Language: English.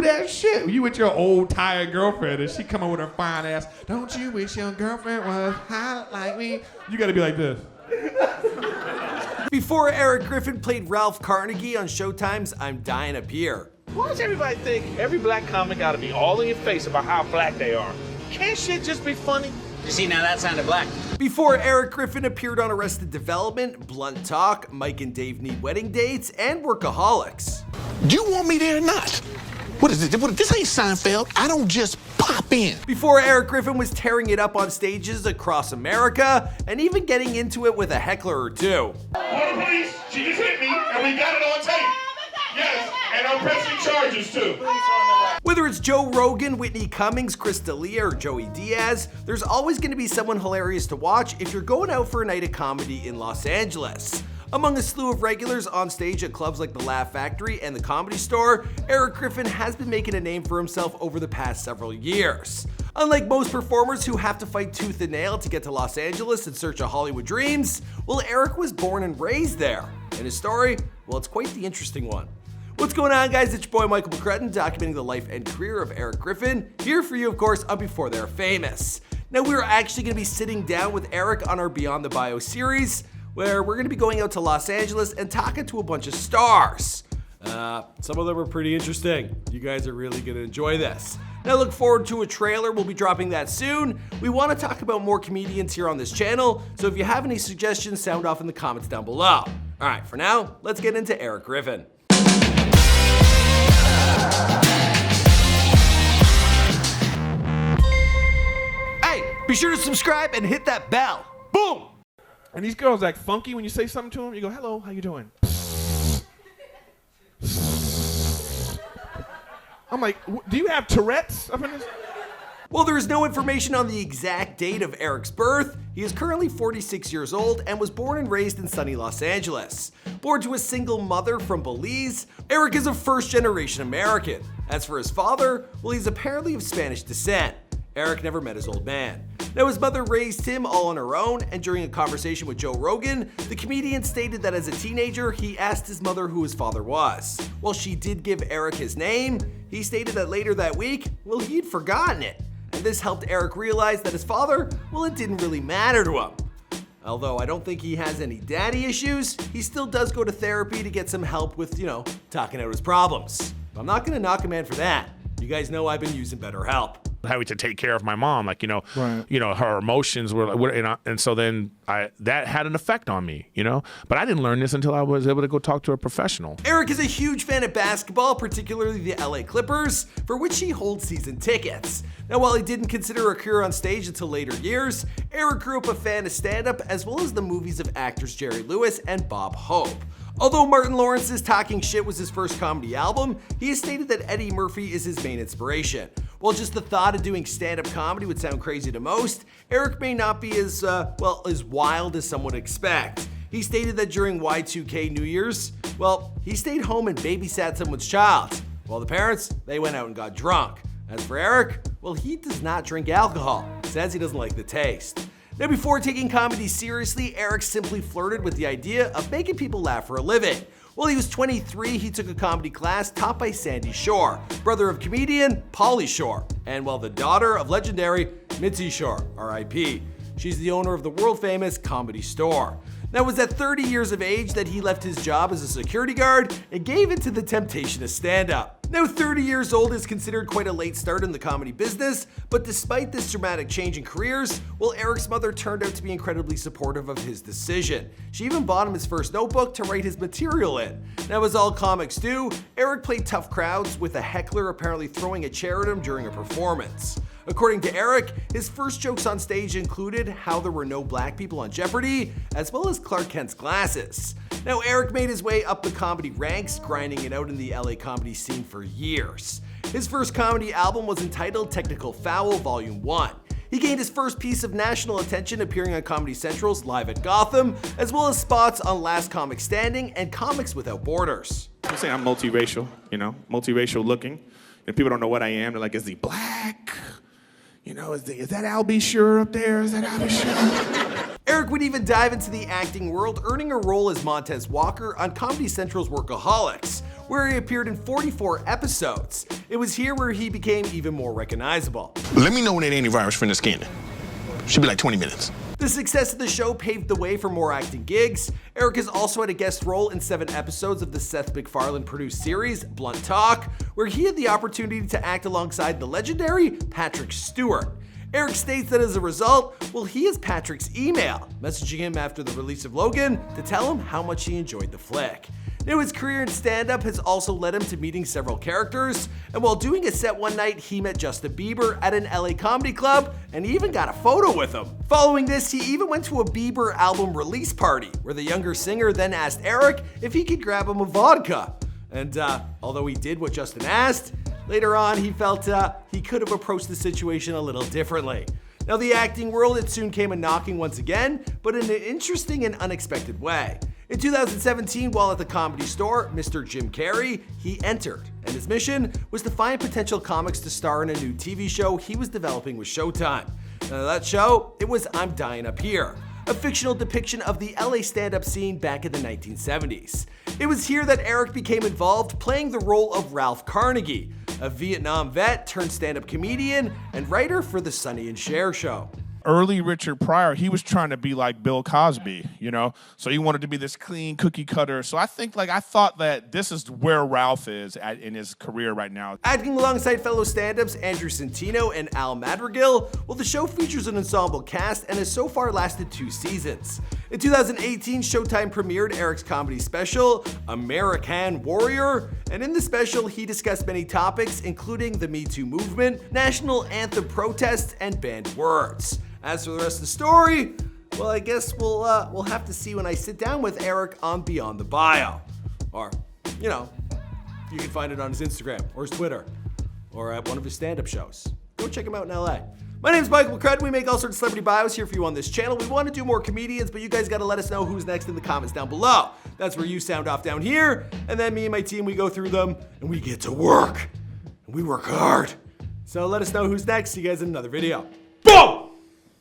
that shit. You with your old tired girlfriend and she come in with her fine ass. Don't you wish your girlfriend was hot like me? You gotta be like this. Before Erik Griffin played Ralph Carnegie on Showtime's I'm Dying Up Here. Why does everybody think every black comic gotta be all in your face about how black they are? Can't shit just be funny? You see, now that sounded black. Before Erik Griffin appeared on Arrested Development, Blunt Talk, Mike and Dave Need Wedding Dates, and Workaholics. Do you want me there or not? What is it? This ain't Seinfeld. I don't just pop in. Before Erik Griffin was tearing it up on stages across America, and even getting into it with a heckler or two. Call the police, she just hit me, and we got it on tape. Yes, and I'm pressing charges too. Whether it's Joe Rogan, Whitney Cummings, Delia, or Joey Diaz, there's always going to be someone hilarious to watch if you're going out for a night of comedy in Los Angeles. Among a slew of regulars on stage at clubs like the Laugh Factory and the Comedy Store, Erik Griffin has been making a name for himself over the past several years. Unlike most performers who have to fight tooth and nail to get to Los Angeles in search of Hollywood dreams, well, Erik was born and raised there. And his story, well, it's quite the interesting one. What's going on, guys? It's your boy Michael McCrudden, documenting the life and career of Erik Griffin, here for you, of course, on Before They're Famous. Now, we're actually going to be sitting down with Erik on our Beyond the Bio series, where we're going to be going out to Los Angeles and talking to a bunch of stars. Some of them are pretty interesting. You guys are really going to enjoy this. Now, look forward to a trailer. We'll be dropping that soon. We want to talk about more comedians here on this channel, so if you have any suggestions, sound off in the comments down below. All right, for now, let's get into Erik Griffin. Hey, be sure to subscribe and hit that bell. Boom! And these girls act funky when you say something to them. You go, hello, how you doing? I'm like, do you have Tourette's up in this? Well, there is no information on the exact date of Erik's birth. He is currently 46 years old and was born and raised in sunny Los Angeles. Born to a single mother from Belize, Erik is a first-generation American. As for his father, well, he's apparently of Spanish descent. Erik never met his old man. Now, his mother raised him all on her own, and during a conversation with Joe Rogan, the comedian stated that as a teenager, he asked his mother who his father was. While she did give Erik his name, he stated that later that week, well, he'd forgotten it. And this helped Erik realize that his father, well, it didn't really matter to him. Although I don't think he has any daddy issues, he still does go to therapy to get some help with, talking out his problems. But I'm not gonna knock a man for that. You guys know I've been using BetterHelp. Having to take care of my mom, Right. Her emotions were, and so then that had an effect on me, But I didn't learn this until I was able to go talk to a professional. Erik is a huge fan of basketball, particularly the LA Clippers, for which he holds season tickets. Now, while he didn't consider a career on stage until later years, Erik grew up a fan of stand-up as well as the movies of actors Jerry Lewis and Bob Hope. Although Martin Lawrence's Talking Shit was his first comedy album, he has stated that Eddie Murphy is his main inspiration. While just the thought of doing stand-up comedy would sound crazy to most, Erik may not be as wild as some would expect. He stated that during Y2K New Year's, he stayed home and babysat someone's child, while the parents, they went out and got drunk. As for Erik, he does not drink alcohol. Says he doesn't like the taste. Now, before taking comedy seriously, Erik simply flirted with the idea of making people laugh for a living. While he was 23, he took a comedy class taught by Sandy Shore, brother of comedian Pauly Shore, and the daughter of legendary Mitzi Shore, R.I.P. She's the owner of the world-famous Comedy Store. Now, it was at 30 years of age that he left his job as a security guard and gave in to the temptation of stand-up. Now, 30 years old is considered quite a late start in the comedy business, but despite this dramatic change in careers, Erik's mother turned out to be incredibly supportive of his decision. She even bought him his first notebook to write his material in. Now, as all comics do, Erik played tough crowds, with a heckler apparently throwing a chair at him during a performance. According to Erik, his first jokes on stage included how there were no black people on Jeopardy, as well as Clark Kent's glasses. Now, Erik made his way up the comedy ranks, grinding it out in the LA comedy scene for years. His first comedy album was entitled Technical Foul Volume 1. He gained his first piece of national attention appearing on Comedy Central's Live at Gotham, as well as spots on Last Comic Standing and Comics Without Borders. I'm saying I'm multiracial, multiracial looking. And people don't know what I am. They're like, is he black? Is that Al B. Sure up there? Is that Al B. Sure? Erik would even dive into the acting world, earning a role as Montez Walker on Comedy Central's Workaholics, where he appeared in 44 episodes. It was here where he became even more recognizable. Let me know when that antivirus finished scanning. Should be like 20 minutes. The success of the show paved the way for more acting gigs. Eric has also had a guest role in 7 episodes of the Seth MacFarlane-produced series, Blunt Talk, where he had the opportunity to act alongside the legendary Patrick Stewart. Eric states that as a result, well, he has Patrick's email, messaging him after the release of Logan to tell him how much he enjoyed the flick. Now, his career in stand-up has also led him to meeting several characters, and while doing a set one night, he met Justin Bieber at an LA comedy club, and he even got a photo with him. Following this, he even went to a Bieber album release party, where the younger singer then asked Eric if he could grab him a vodka. And although he did what Justin asked, later on he felt he could have approached the situation a little differently. Now, the acting world, it soon came a knocking once again, but in an interesting and unexpected way. In 2017, while at the Comedy Store, Mr. Jim Carrey, he entered, and his mission was to find potential comics to star in a new TV show he was developing with Showtime. Now, that show, it was I'm Dying Up Here, a fictional depiction of the LA stand-up scene back in the 1970s. It was here that Eric became involved, playing the role of Ralph Carnegie, a Vietnam vet turned stand-up comedian and writer for the Sonny and Cher show. Early Richard Pryor, he was trying to be like Bill Cosby, you know? So he wanted to be this clean cookie cutter. So I thought that this is where Ralph is in his career right now. Acting alongside fellow stand-ups Andrew Santino and Al Madrigal, well, the show features an ensemble cast and has so far lasted 2 seasons. In 2018, Showtime premiered Eric's comedy special, American Warrior, and in the special, he discussed many topics, including the Me Too movement, national anthem protests, and banned words. As for the rest of the story, well, I guess we'll have to see when I sit down with Eric on Beyond the Bio. Or, you know, you can find it on his Instagram or his Twitter or at one of his stand-up shows. Go check him out in LA. My name's Michael McCrudden. We make all sorts of celebrity bios here for you on this channel. We want to do more comedians, but you guys got to let us know who's next in the comments down below. That's where you sound off down here, and then me and my team, we go through them, and we get to work. And we work hard. So let us know who's next. See you guys in another video. Boom!